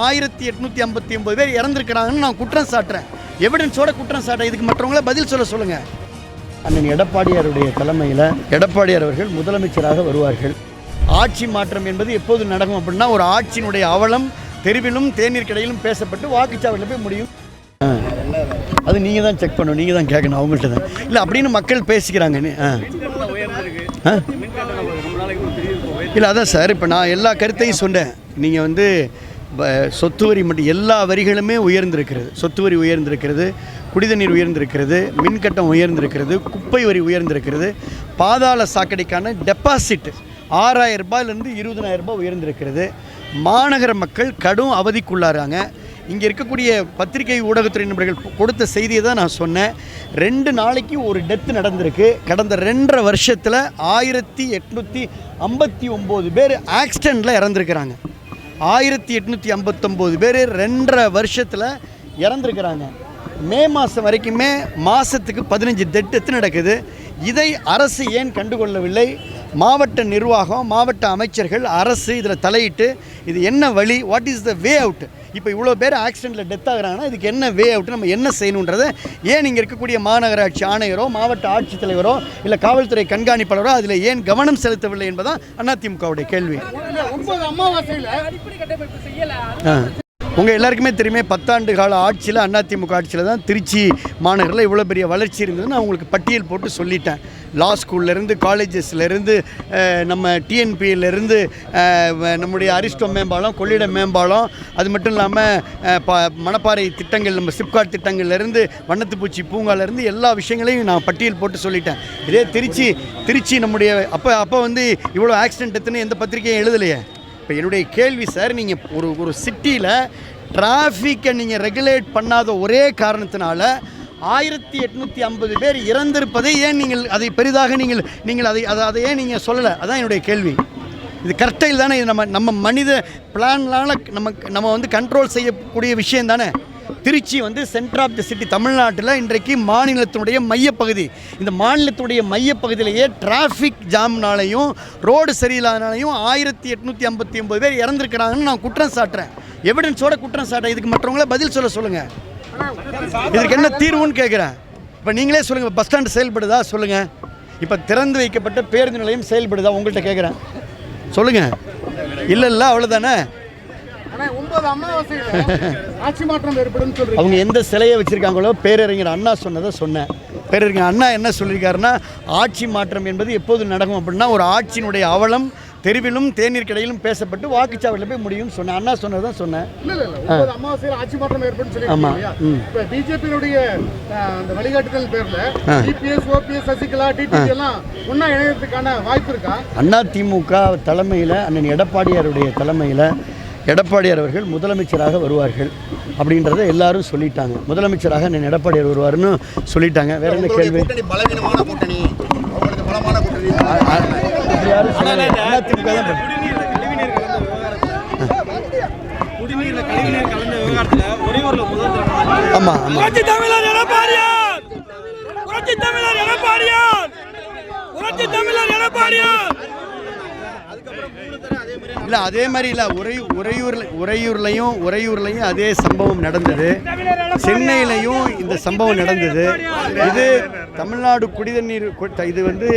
1859 பேர் இறந்துருக்கிறாங்கன்னு நான் குற்றம் சாட்டுறேன். எவிடன்ஸோட குற்றம் சாட்டுறேன். இதுக்கு மற்றவங்கள பதில் சொல்லுங்கள். அண்ணன் எடப்பாடியாருடைய தலைமையில் எடப்பாடியார் அவர்கள் முதலமைச்சராக வருவார்கள். ஆட்சி மாற்றம் என்பது எப்போது நடக்கும் அப்படின்னா, ஒரு ஆட்சியினுடைய அவலம் தெருவிலும் தேநீர் கடையிலும் பேசப்பட்டு வாக்குச்சாவடியில் போய் முடியும். அது நீங்கள் தான் செக் பண்ணணும், நீங்கள் தான் கேட்கணும் அவங்கள்ட்ட தான். இல்லை அப்படின்னு மக்கள் பேசிக்கிறாங்க. இல்லை அதான் சார், இப்போ நான் எல்லா கருத்தையும் சொன்னேன். நீங்கள் வந்து சொத்து வரி மட்டும் எல்லா வரிகளுமே உயர்ந்திருக்கிறது. சொத்து வரி உயர்ந்திருக்கிறது, குடிதண்ணீர் உயர்ந்திருக்கிறது, மின்கட்டம் உயர்ந்திருக்கிறது, குப்பை வரி உயர்ந்திருக்கிறது, பாதாள சாக்கடைக்கான டெபாசிட் 6,000 ரூபாயிலிருந்து 20,000 ரூபாய் உயர்ந்திருக்கிறது. மாநகர மக்கள் கடும் அவதிக்குள்ளாராங்க. இங்கே இருக்கக்கூடிய பத்திரிகை ஊடகத்துறை நண்பர்கள் கொடுத்த செய்தியை தான் நான் சொன்னேன். 2 நாளைக்கு ஒரு டெத்து நடந்திருக்கு. கடந்த 2.5 வருஷத்தில் 1859 பேர் ஆக்சிடெண்ட்டில் இறந்துருக்கிறாங்க. 1859 பேர் 2.5 வருஷத்தில் இறந்துருக்கிறாங்க. மே மாதம் வரைக்குமே மாதத்துக்கு 15 டெத்து நடக்குது. இதை அரசு ஏன் கண்டுகொள்ளவில்லை? மாவட்ட நிர்வாகம், மாவட்ட அமைச்சர்கள், அரசு இதில் தலையிட்டு இது என்ன வழி, what is the way out? இப்போ இவ்வளோ பேர் ஆக்சிடெண்ட்டில் டெத் ஆகுறாங்கன்னா இதுக்கு என்ன வே அவுட், நம்ம என்ன செய்யணுன்றதை ஏன் இங்கே இருக்கக்கூடிய மாநகராட்சி ஆணையரோ மாவட்ட ஆட்சித்தலைவரோ இல்லை காவல்துறை கண்காணிப்பாளரோ அதில் ஏன் கவனம் செலுத்தவில்லை என்பதான் அதிமுகவுடைய கேள்வி. உங்கள் எல்லாருக்குமே தெரியுமே, 10 ஆண்டு கால ஆட்சியில் அதிமுக ஆட்சியில் தான் திருச்சி மாநகரில் இவ்வளோ பெரிய வளர்ச்சி இருந்ததுன்னு நான் உங்களுக்கு பட்டியல் போட்டு சொல்லிட்டேன். லா ஸ்கூல்லேருந்து, காலேஜஸ்லேருந்து, நம்ம டிஎன்பியிலேருந்து, நம்முடைய அரிஸ்டோ மேம்பாலம், கொள்ளிடம் மேம்பாலம், அது மட்டும் இல்லாமல் மணப்பாறை திட்டங்கள், நம்ம சிப்காட் திட்டங்கள்லேருந்து, வண்ணத்துப்பூச்சி பூங்காலேருந்து எல்லா விஷயங்களையும் நான் பட்டியல் போட்டு சொல்லிட்டேன். இதே திருச்சி நம்முடைய அப்போ வந்து இவ்வளோ ஆக்சிடென்ட் எத்துன்னு எந்த பத்திரிக்கையும் எழுதலையே. இப்போ என்னுடைய கேள்வி சார், நீங்கள் ஒரு சிட்டியில் டிராஃபிக்கை நீங்கள் ரெகுலேட் பண்ணாத ஒரே காரணத்தினால 1850 பேர் இறந்திருப்பதை ஏன் நீங்கள் அதை பெரிதாக நீங்கள் அதை ஏன் நீங்கள் சொல்லலை? அதான் என்னுடைய கேள்வி. இது கரெக்டாக தானே? இது நம்ம மனித பிளான்னால் நம்ம வந்து கண்ட்ரோல் செய்யக்கூடிய விஷயம் தானே. திருச்சி வந்து சென்டர் ஆஃப் த சிட்டி, தமிழ்நாட்டில் இன்றைக்கு மாநிலத்தினுடைய மையப்பகுதி. இந்த மாநிலத்துடைய மையப்பகுதியிலேயே டிராஃபிக் ஜாம்னாலையும் ரோடு சரியில்லாதனாலையும் 1859 பேர் இறந்துருக்கிறாங்கன்னு நான் குற்றம் சாட்டுறேன். எவிடன்ஸோட குற்றம் சாட்டுறேன். இதுக்கு மற்றவங்கள பதில் சொல்லுங்கள். இதுக்கு என்ன தீர்வுன்னு கேட்குறேன். இப்போ நீங்களே சொல்லுங்கள். பஸ் ஸ்டாண்டு செயல்படுதா சொல்லுங்கள். இப்போ திறந்து வைக்கப்பட்ட பேருந்து நிலையம் செயல்படுதா உங்கள்கிட்ட கேட்குறேன். சொல்லுங்கள். இல்லை அவ்வளோதானே. அவங்க எந்த சிலையை வச்சிருக்காங்களோ பேரறிஞர் அண்ணா சொன்னதை சொன்னேன். பேரறிஞர் அண்ணா என்ன சொல்லியிருக்காருன்னா, ஆட்சி மாற்றம் என்பது எப்போது நடக்கும் அப்படின்னா, ஒரு ஆட்சியினுடைய அவலம் தெருவிலும் தேநீர் கடையிலும் பேசப்பட்டு வாக்குச்சாவடியில் போய் முடியும் சொன்னேன். அண்ணா சொன்னதான் சொன்னேன். ஆட்சி மாற்றம் ஏற்படும். ஆமாம். பிஜேபியினுடைய அந்த வழிகாட்டுதல் பேரில் டிபிஎஸ், ஓபிஎஸ், சசிகலா, டிடிவி எல்லாம் ஒன்றா இணையத்துக்கான வாய்ப்பு இருக்கா? அதிமுக தலைமையில், அண்ணன் எடப்பாடியாருடைய தலைமையில் எடப்பாடியார் அவர்கள் முதலமைச்சராக வருவார்கள் அப்படின்றத எல்லாரும் சொல்லிட்டாங்க. முதலமைச்சராக அண்ணன் எடப்பாடியார் வருவார்னு சொல்லிட்டாங்க. வேற என்ன கேள்வி? ஆமாம் இல்லை, அதே மாதிரி இல்லை. உறையூர்லையும் அதே சம்பவம் நடந்தது. சென்னையிலையும் இந்த சம்பவம் நடந்தது. இது தமிழ்நாடு இது வந்து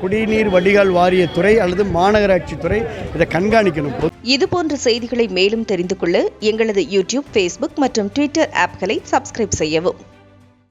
குடிநீர் வடிகால் வாரியத்துறை அல்லது மாநகராட்சி துறை இதை கண்காணிக்கணும். இதுபோன்ற செய்திகளை மேலும் தெரிந்து கொள்ள எங்களது யூடியூப், ஃபேஸ்புக் மற்றும் ட்விட்டர் ஆப்களை சப்ஸ்கிரைப் செய்யவும்.